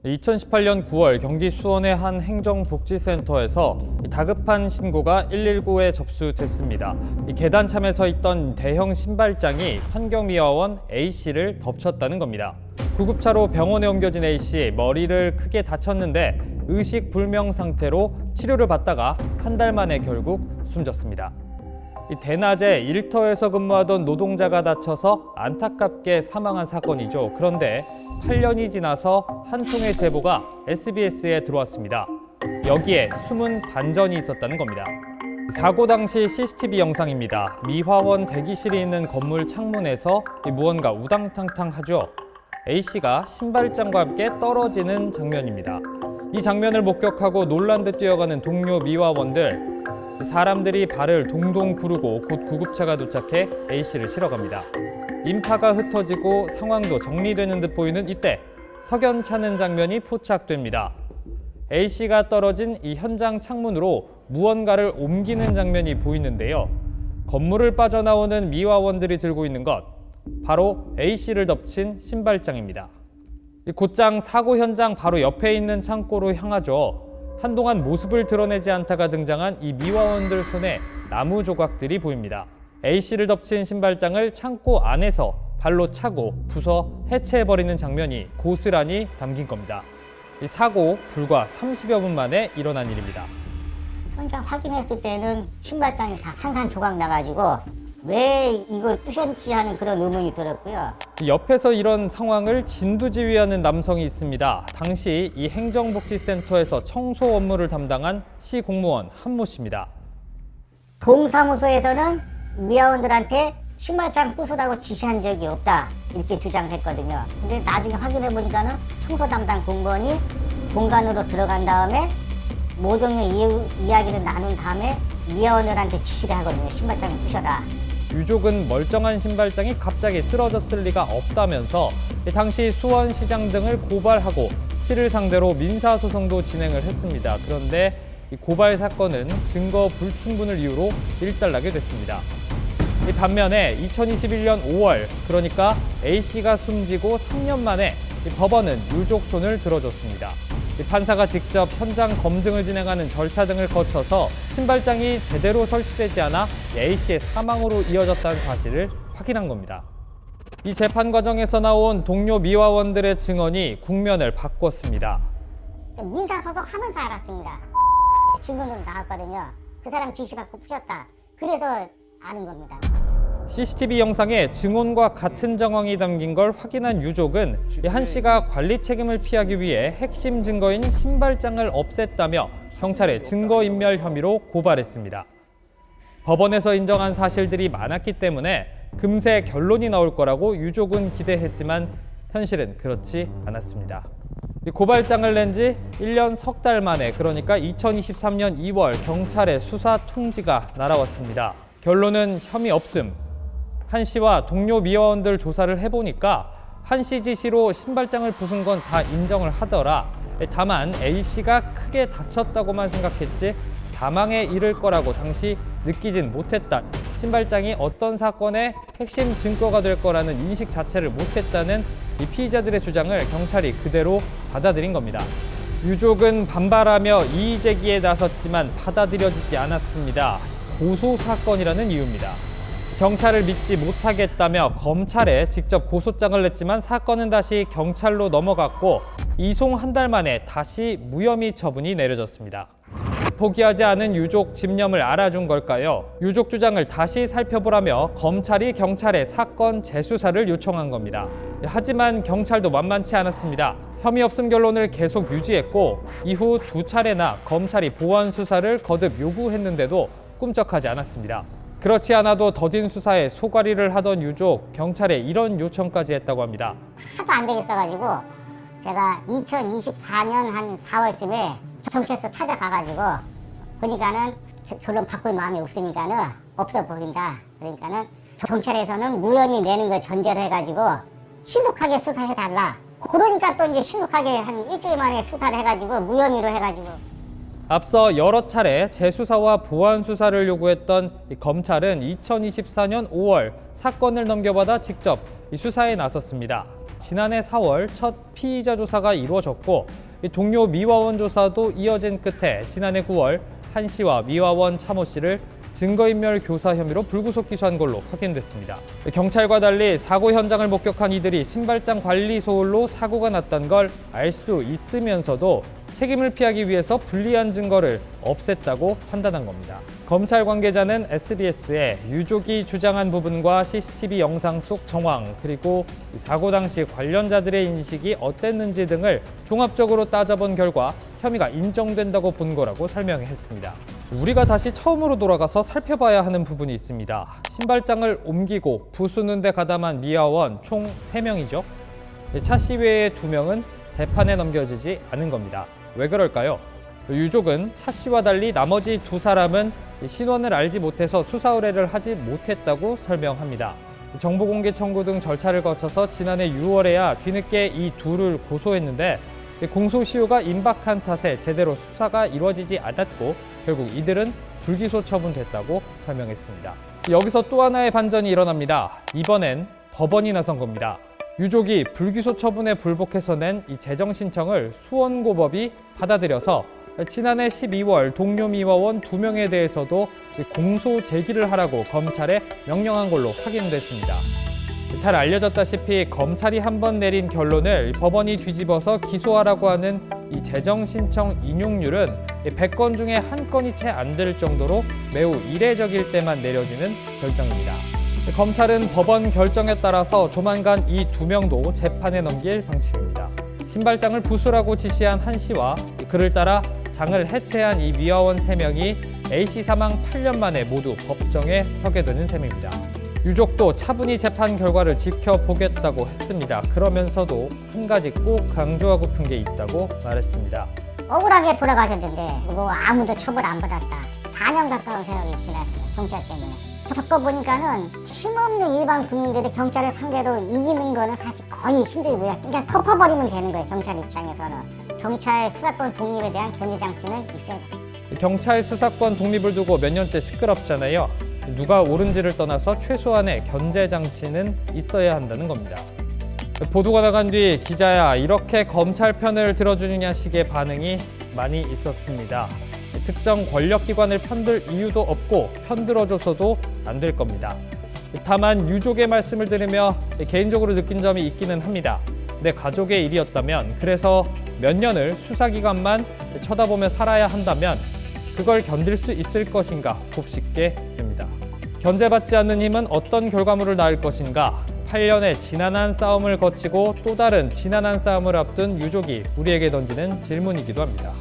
2018년 9월 경기 수원의 한 행정복지센터에서 다급한 신고가 119에 접수됐습니다. 계단 참에 서 있던 대형 신발장이 환경미화원 A씨를 덮쳤다는 겁니다. 구급차로 병원에 옮겨진 A씨, 머리를 크게 다쳤는데 의식불명 상태로 치료를 받다가 한 달 만에 결국 숨졌습니다. 대낮에 일터에서 근무하던 노동자가 다쳐서 안타깝게 사망한 사건이죠. 그런데 8년이 지나서 한 통의 제보가 SBS에 들어왔습니다. 여기에 숨은 반전이 있었다는 겁니다. 사고 당시 CCTV 영상입니다. 미화원 대기실이 있는 건물 창문에서 무언가 우당탕탕하죠. A씨가 신발장과 함께 떨어지는 장면입니다. 이 장면을 목격하고 놀란 듯 뛰어가는 동료 미화원들, 사람들이 발을 동동 구르고 곧 구급차가 도착해 A씨를 실어갑니다. 인파가 흩어지고 상황도 정리되는 듯 보이는 이때 석연찮은 장면이 포착됩니다. A씨가 떨어진 이 현장 창문으로 무언가를 옮기는 장면이 보이는데요. 건물을 빠져나오는 미화원들이 들고 있는 것, 바로 A씨를 덮친 신발장입니다. 곧장 사고 현장 바로 옆에 있는 창고로 향하죠. 한동안 모습을 드러내지 않다가 등장한 이 미화원들 손에 나무 조각들이 보입니다. A씨를 덮친 신발장을 창고 안에서 발로 차고 부숴 해체해버리는 장면이 고스란히 담긴 겁니다. 이 사고 불과 30여 분 만에 일어난 일입니다. 현장 확인했을 때는 신발장이 다 산산조각 나가지고 왜 이걸 부셨지 하는 그런 의문이 들었고요. 옆에서 이런 상황을 진두지휘하는 남성이 있습니다. 당시 이 행정복지센터에서 청소 업무를 담당한 시 공무원 한모 씨입니다. 동사무소에서는 미화원들한테 신발장 부수라고 지시한 적이 없다 이렇게 주장을 했거든요. 근데 나중에 확인해 보니까는 청소 담당 공무원이 공간으로 들어간 다음에 모종의 이야기를 나눈 다음에 미화원들한테 지시를 하거든요. 신발장을 부셔라. 유족은 멀쩡한 신발장이 갑자기 쓰러졌을 리가 없다면서 당시 수원시장 등을 고발하고 시를 상대로 민사소송도 진행을 했습니다. 그런데 이 고발 사건은 증거 불충분을 이유로 일단락이 됐습니다. 반면에 2021년 5월, 그러니까 A씨가 숨지고 3년 만에 법원은 유족 손을 들어줬습니다. 판사가 직접 현장 검증을 진행하는 절차 등을 거쳐서 신발장이 제대로 설치되지 않아 A씨의 사망으로 이어졌다는 사실을 확인한 겁니다. 이 재판 과정에서 나온 동료 미화원들의 증언이 국면을 바꿨습니다. 민사소송 하면서 알았습니다. 증언으로 나왔거든요. 그 사람 지시받고 부셨다. 그래서 아는 겁니다. CCTV 영상에 증언과 같은 정황이 담긴 걸 확인한 유족은 한 씨가 관리 책임을 피하기 위해 핵심 증거인 신발장을 없앴다며 경찰에 증거인멸 혐의로 고발했습니다. 법원에서 인정한 사실들이 많았기 때문에 금세 결론이 나올 거라고 유족은 기대했지만 현실은 그렇지 않았습니다. 고발장을 낸 지 1년 석 달 만에, 그러니까 2023년 2월 경찰의 수사 통지가 날아왔습니다. 결론은 혐의 없음. 한 씨와 동료 미화원들 조사를 해보니까 한 씨 지시로 신발장을 부순 건 다 인정을 하더라. 다만 A씨가 크게 다쳤다고만 생각했지 사망에 이를 거라고 당시 느끼진 못했다. 신발장이 어떤 사건의 핵심 증거가 될 거라는 인식 자체를 못했다는 이 피의자들의 주장을 경찰이 그대로 받아들인 겁니다. 유족은 반발하며 이의 제기에 나섰지만 받아들여지지 않았습니다. 고소 사건이라는 이유입니다. 경찰을 믿지 못하겠다며 검찰에 직접 고소장을 냈지만 사건은 다시 경찰로 넘어갔고 이송 한 달 만에 다시 무혐의 처분이 내려졌습니다. 포기하지 않은 유족 집념을 알아준 걸까요? 유족 주장을 다시 살펴보라며 검찰이 경찰에 사건 재수사를 요청한 겁니다. 하지만 경찰도 만만치 않았습니다. 혐의 없음 결론을 계속 유지했고 이후 2차례나 검찰이 보완 수사를 거듭 요구했는데도 꿈쩍하지 않았습니다. 그렇지 않아도 더딘 수사에 소가리를 하던 유족, 경찰에 이런 요청까지 했다고 합니다. 하도 안 되겠어가지고 제가 2024년 한 4월쯤에 경찰서 찾아가가지고 보니까는 결론 바꿀 마음이 없으니까는 없어 보인다. 그러니까는 경찰에서는 무혐의 내는 걸 전제로 해가지고 신속하게 수사해달라. 그러니까 또 이제 신속하게 한 일주일 만에 수사를 해가지고 무혐의로 해가지고. 앞서 여러 차례 재수사와 보완 수사를 요구했던 검찰은 2024년 5월 사건을 넘겨받아 직접 수사에 나섰습니다. 지난해 4월 첫 피의자 조사가 이루어졌고 이 동료 미화원 조사도 이어진 끝에 지난해 9월 한 씨와 미화원 차모 씨를 증거인멸 교사 혐의로 불구속 기소한 걸로 확인됐습니다. 경찰과 달리 사고 현장을 목격한 이들이 신발장 관리 소홀로 사고가 났다는 걸 알 수 있으면서도 책임을 피하기 위해서 불리한 증거를 없앴다고 판단한 겁니다. 검찰 관계자는 SBS에 유족이 주장한 부분과 CCTV 영상 속 정황, 그리고 사고 당시 관련자들의 인식이 어땠는지 등을 종합적으로 따져본 결과 혐의가 인정된다고 본 거라고 설명했습니다. 우리가 다시 처음으로 돌아가서 살펴봐야 하는 부분이 있습니다. 신발장을 옮기고 부수는 데 가담한 미화원 총 3명이죠. 차 씨 외에 2명은 재판에 넘겨지지 않은 겁니다. 왜 그럴까요? 유족은 차 씨와 달리 나머지 2사람은 신원을 알지 못해서 수사 의뢰를 하지 못했다고 설명합니다. 정보공개 청구 등 절차를 거쳐서 지난해 6월에야 뒤늦게 이 둘을 고소했는데 공소시효가 임박한 탓에 제대로 수사가 이루어지지 않았고 결국 이들은 불기소 처분됐다고 설명했습니다. 여기서 또 하나의 반전이 일어납니다. 이번엔 법원이 나선 겁니다. 유족이 불기소 처분에 불복해서 낸 이 재정 신청을 수원고법이 받아들여서 지난해 12월 동료 미화원 2명에 대해서도 공소 제기를 하라고 검찰에 명령한 걸로 확인됐습니다. 잘 알려졌다시피 검찰이 한번 내린 결론을 법원이 뒤집어서 기소하라고 하는 이 재정 신청 인용률은 100건 중에 한 건이 채 안 될 정도로 매우 이례적일 때만 내려지는 결정입니다. 검찰은 법원 결정에 따라서 조만간 이 2명도 재판에 넘길 방침입니다. 신발장을 부수라고 지시한 한 씨와 그를 따라 장을 해체한 이 미화원 3명이 A씨 사망 8년 만에 모두 법정에 서게 되는 셈입니다. 유족도 차분히 재판 결과를 지켜보겠다고 했습니다. 그러면서도 한 가지 꼭 강조하고픈 게 있다고 말했습니다. 억울하게 돌아가셨는데 뭐 아무도 처벌 안 받았다. 4년 가까운 세월이 지났어요. 경찰 때문에. 겪어보니까는 힘없는 일반 국민들이 경찰을 상대로 이기는 거는 사실 거의 힘들고요. 그러니까 덮어버리면 되는 거예요. 경찰 입장에서는. 경찰 수사권 독립에 대한 견제장치는 있어야 돼요. 경찰 수사권 독립을 두고 몇 년째 시끄럽잖아요. 누가 옳은지를 떠나서 최소한의 견제 장치는 있어야 한다는 겁니다. 보도가 나간 뒤 기자야 이렇게 검찰 편을 들어주느냐 식의 반응이 많이 있었습니다. 특정 권력기관을 편들 이유도 없고 편들어줘서도 안 될 겁니다. 다만 유족의 말씀을 들으며 개인적으로 느낀 점이 있기는 합니다. 내 가족의 일이었다면, 그래서 몇 년을 수사기관만 쳐다보며 살아야 한다면 그걸 견딜 수 있을 것인가 곱씹게 됩니다. 견제받지 않는 힘은 어떤 결과물을 낳을 것인가? 8년의 지난한 싸움을 거치고 또 다른 지난한 싸움을 앞둔 유족이 우리에게 던지는 질문이기도 합니다.